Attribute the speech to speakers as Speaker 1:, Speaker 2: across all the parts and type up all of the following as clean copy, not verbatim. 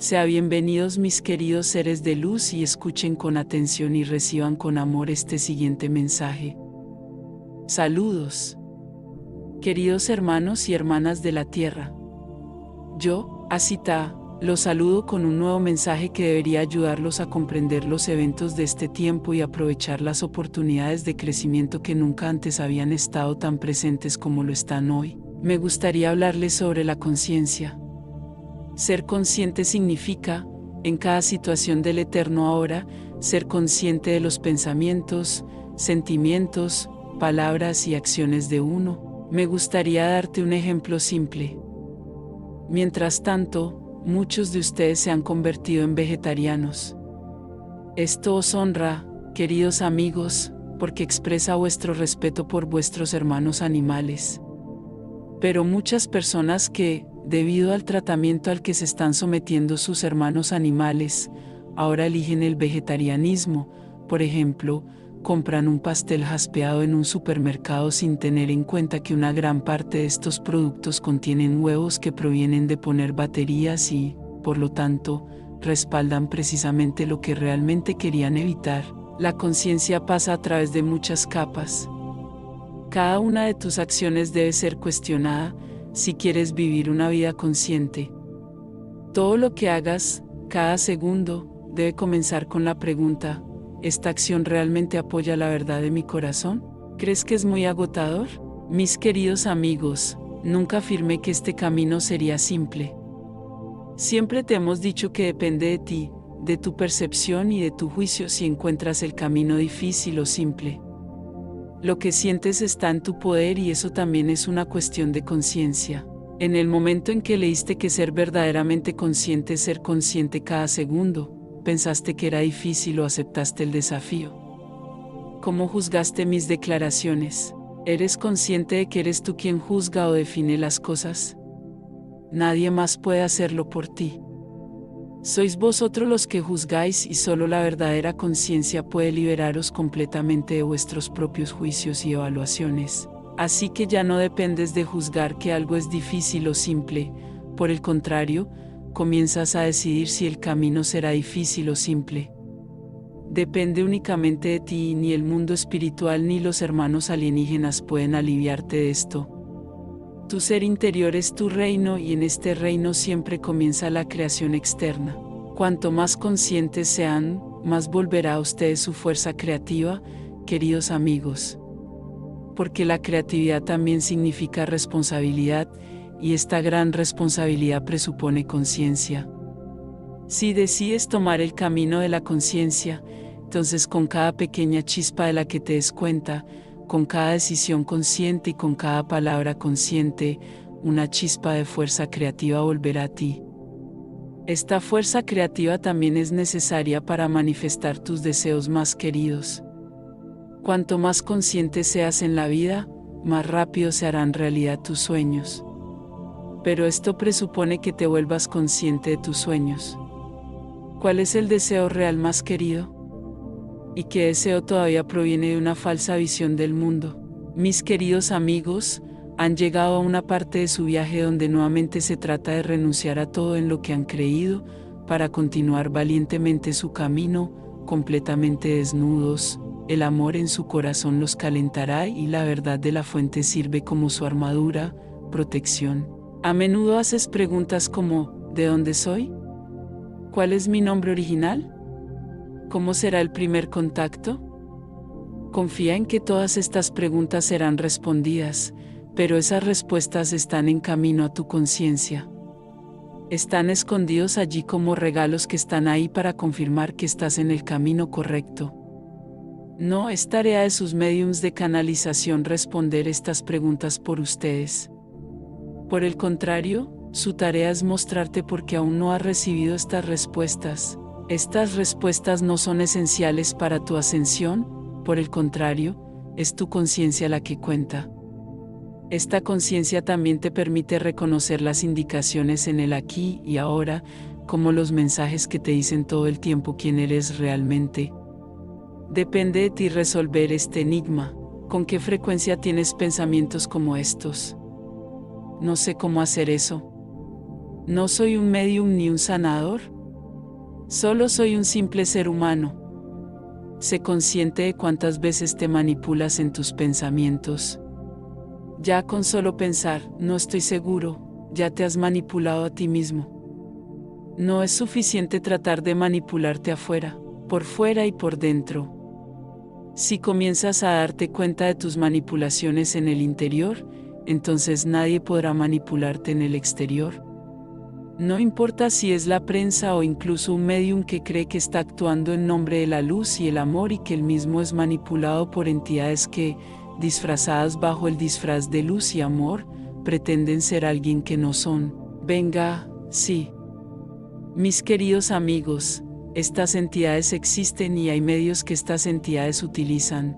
Speaker 1: Sean bienvenidos mis queridos seres de luz y escuchen con atención y reciban con amor este siguiente mensaje. Saludos. Queridos hermanos y hermanas de la Tierra. Yo, Asita, los saludo con un nuevo mensaje que debería ayudarlos a comprender los eventos de este tiempo y aprovechar las oportunidades de crecimiento que nunca antes habían estado tan presentes como lo están hoy. Me gustaría hablarles sobre la conciencia. Ser consciente significa, en cada situación del eterno ahora, ser consciente de los pensamientos, sentimientos, palabras y acciones de uno. Me gustaría darte un ejemplo simple. Mientras tanto, muchos de ustedes se han convertido en vegetarianos. Esto os honra, queridos amigos, porque expresa vuestro respeto por vuestros hermanos animales. Pero muchas personas que, debido al tratamiento al que se están sometiendo sus hermanos animales, ahora eligen el vegetarianismo. Por ejemplo, compran un pastel jaspeado en un supermercado sin tener en cuenta que una gran parte de estos productos contienen huevos que provienen de poner baterías y, por lo tanto, respaldan precisamente lo que realmente querían evitar. La conciencia pasa a través de muchas capas. Cada una de tus acciones debe ser cuestionada si quieres vivir una vida consciente. Todo lo que hagas, cada segundo, debe comenzar con la pregunta: ¿esta acción realmente apoya la verdad de mi corazón? ¿Crees que es muy agotador? Mis queridos amigos, nunca afirmé que este camino sería simple. Siempre te hemos dicho que depende de ti, de tu percepción y de tu juicio si encuentras el camino difícil o simple. Lo que sientes está en tu poder y eso también es una cuestión de conciencia. En el momento en que leíste que ser verdaderamente consciente es ser consciente cada segundo, ¿pensaste que era difícil o aceptaste el desafío? ¿Cómo juzgaste mis declaraciones? ¿Eres consciente de que eres tú quien juzga o define las cosas? Nadie más puede hacerlo por ti. Sois vosotros los que juzgáis y solo la verdadera conciencia puede liberaros completamente de vuestros propios juicios y evaluaciones. Así que ya no dependes de juzgar que algo es difícil o simple, por el contrario, comienzas a decidir si el camino será difícil o simple. Depende únicamente de ti y ni el mundo espiritual ni los hermanos alienígenas pueden aliviarte de esto. Tu ser interior es tu reino y en este reino siempre comienza la creación externa. Cuanto más conscientes sean, más volverá a ustedes su fuerza creativa, queridos amigos. Porque la creatividad también significa responsabilidad, y esta gran responsabilidad presupone conciencia. Si decides tomar el camino de la conciencia, entonces con cada pequeña chispa de la que te des cuenta, con cada decisión consciente y con cada palabra consciente, una chispa de fuerza creativa volverá a ti. Esta fuerza creativa también es necesaria para manifestar tus deseos más queridos. Cuanto más consciente seas en la vida, más rápido se harán realidad tus sueños. Pero esto presupone que te vuelvas consciente de tus sueños. ¿Cuál es el deseo real más querido? ¿Y qué deseo todavía proviene de una falsa visión del mundo? Mis queridos amigos, han llegado a una parte de su viaje donde nuevamente se trata de renunciar a todo en lo que han creído, para continuar valientemente su camino, completamente desnudos. El amor en su corazón los calentará y la verdad de la fuente sirve como su armadura, protección. A menudo haces preguntas como: ¿de dónde soy? ¿Cuál es mi nombre original? ¿Cómo será el primer contacto? Confía en que todas estas preguntas serán respondidas, pero esas respuestas están en camino a tu conciencia. Están escondidos allí como regalos que están ahí para confirmar que estás en el camino correcto. No es tarea de sus médiums de canalización responder estas preguntas por ustedes. Por el contrario, su tarea es mostrarte por qué aún no has recibido estas respuestas. Estas respuestas no son esenciales para tu ascensión, por el contrario, es tu conciencia la que cuenta. Esta conciencia también te permite reconocer las indicaciones en el aquí y ahora, como los mensajes que te dicen todo el tiempo quién eres realmente. Depende de ti resolver este enigma. ¿Con qué frecuencia tienes pensamientos como estos? No sé cómo hacer eso. No soy un medium ni un sanador. Solo soy un simple ser humano. Sé consciente de cuántas veces te manipulas en tus pensamientos. Ya con solo pensar, no estoy seguro, ya te has manipulado a ti mismo. No es suficiente tratar de manipularte afuera, por fuera y por dentro. Si comienzas a darte cuenta de tus manipulaciones en el interior, entonces nadie podrá manipularte en el exterior. No importa si es la prensa o incluso un medium que cree que está actuando en nombre de la luz y el amor y que él mismo es manipulado por entidades que, disfrazadas bajo el disfraz de luz y amor, pretenden ser alguien que no son. Venga, sí. Mis queridos amigos, estas entidades existen y hay medios que estas entidades utilizan.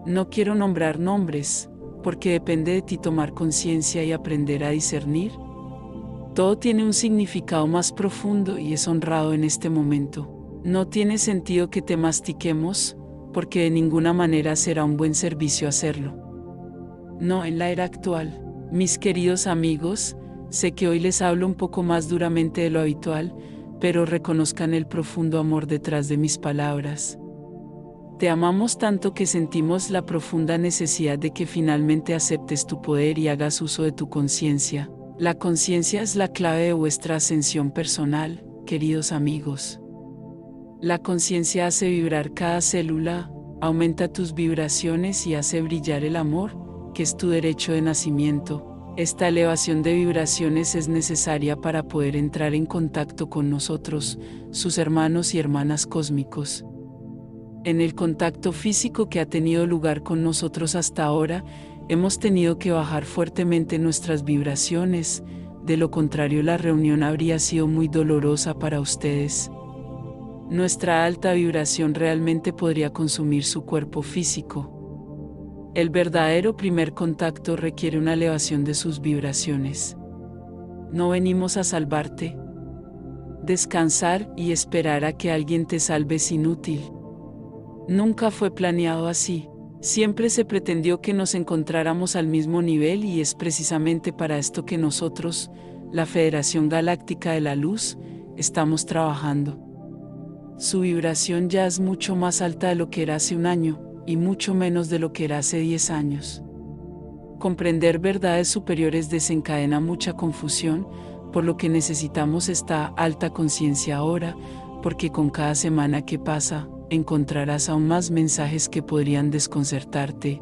Speaker 1: No quiero nombrar nombres, porque depende de ti tomar conciencia y aprender a discernir. Todo tiene un significado más profundo y es honrado en este momento. No tiene sentido que te mastiquemos, porque de ninguna manera será un buen servicio hacerlo. No en la era actual. Mis queridos amigos, sé que hoy les hablo un poco más duramente de lo habitual, pero reconozcan el profundo amor detrás de mis palabras. Te amamos tanto que sentimos la profunda necesidad de que finalmente aceptes tu poder y hagas uso de tu conciencia. La conciencia es la clave de vuestra ascensión personal, queridos amigos. La conciencia hace vibrar cada célula, aumenta tus vibraciones y hace brillar el amor, que es tu derecho de nacimiento. Esta elevación de vibraciones es necesaria para poder entrar en contacto con nosotros, sus hermanos y hermanas cósmicos. En el contacto físico que ha tenido lugar con nosotros hasta ahora, hemos tenido que bajar fuertemente nuestras vibraciones, de lo contrario la reunión habría sido muy dolorosa para ustedes. Nuestra alta vibración realmente podría consumir su cuerpo físico. El verdadero primer contacto requiere una elevación de sus vibraciones. No venimos a salvarte. Descansar y esperar a que alguien te salve es inútil. Nunca fue planeado así. Siempre se pretendió que nos encontráramos al mismo nivel y es precisamente para esto que nosotros, la Federación Galáctica de la Luz, estamos trabajando. Su vibración ya es mucho más alta de lo que era hace un año, y mucho menos de lo que era hace 10 años. Comprender verdades superiores desencadena mucha confusión, por lo que necesitamos esta alta conciencia ahora, porque con cada semana que pasa, encontrarás aún más mensajes que podrían desconcertarte.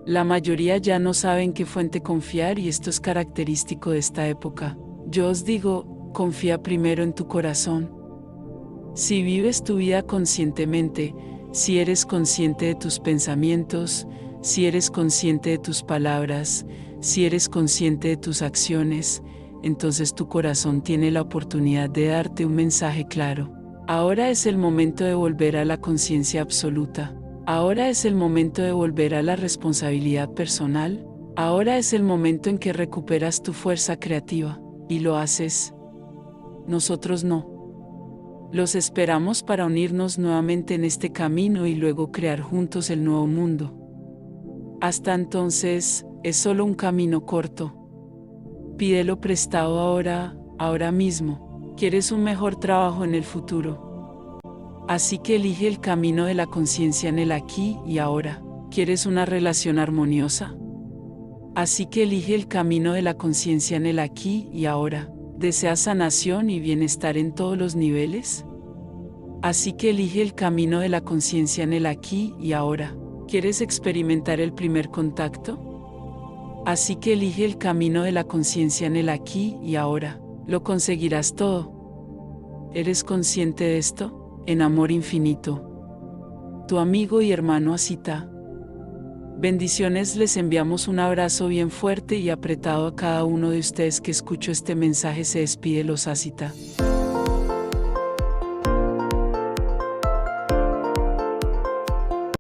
Speaker 1: La mayoría ya no sabe en qué fuente confiar y esto es característico de esta época. Yo os digo, confía primero en tu corazón. Si vives tu vida conscientemente, si eres consciente de tus pensamientos, si eres consciente de tus palabras, si eres consciente de tus acciones, entonces tu corazón tiene la oportunidad de darte un mensaje claro. Ahora es el momento de volver a la conciencia absoluta. Ahora es el momento de volver a la responsabilidad personal. Ahora es el momento en que recuperas tu fuerza creativa. Y lo haces. Nosotros no. Los esperamos para unirnos nuevamente en este camino y luego crear juntos el nuevo mundo. Hasta entonces, es solo un camino corto. Pídelo prestado ahora mismo. ¿Quieres un mejor trabajo en el futuro? Así que elige el camino de la conciencia en el aquí y ahora. ¿Quieres una relación armoniosa? Así que elige el camino de la conciencia en el aquí y ahora. ¿Deseas sanación y bienestar en todos los niveles? Así que elige el camino de la conciencia en el aquí y ahora. ¿Quieres experimentar el primer contacto? Así que elige el camino de la conciencia en el aquí y ahora. Lo conseguirás todo. ¿Eres consciente de esto? En amor infinito. Tu amigo y hermano Asita. Bendiciones, les enviamos un abrazo bien fuerte y apretado a cada uno de ustedes que escuchó este mensaje. Se despide los Asita.